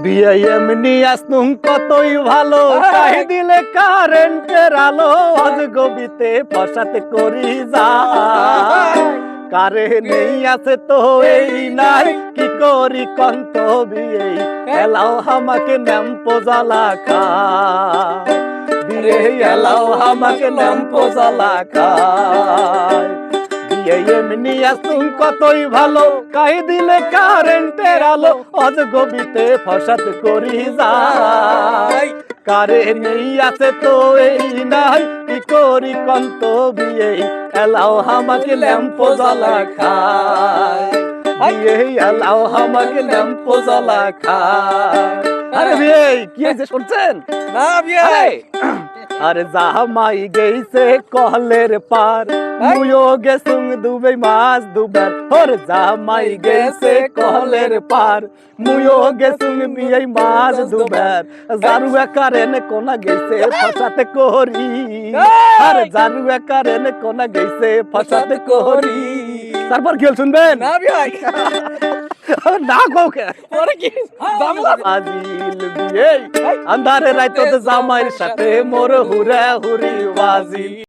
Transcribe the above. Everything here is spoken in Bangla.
বিয়ে এমনি আসতুম কতই ভালো, তাই দিলে কারেন্টের আলো, আজ গবিতে ফসাতে করি যা। কারে নেই আছে তো এই নাই, কি করি কন্ত বিয়ে, এলাও আমাকে ন্যাম্পো জ্বালা খা, বিয়ে এলাও আমাকে ন্যাম্পো জ্বালা খায়। বিয়ে এমনি আসতুম কতই ভালো, কাই দিলে কারেন্টের আলো, আজ গবিতে ফসাত করি যাই। কারে নেই আছে তো এই নাই, কি করি কন্ত বিয়ে, এলাও আমাকে ল্যাম্পো জ্বালা খায়, বিয়ে এলাও আমাকে ল্যাম্পো জ্বালা খায়। আরে বিয়ে কি হয়েছে শুনছেন না বিয়ে আরে জামাই গেছে কলের পার, মুইও গেছুম দুবে মাছ দুবার। ওর জামাই গেছে কলের পার, মুইও গেছুম বিয়ে মাছ দুবার। জারু কারেন কোনা গেছে ফসাতে করি, আরে জারু কারেন কোনা গেছে ফসাতে করি। তারপর কি হল শুনবেন? না বিয়ে না কাউকে পরে কি জামলা আজিল বিয়ে আন্ধারে রাইতো জামাইয়ের সাথে মোর হুরা হুরি বাজি।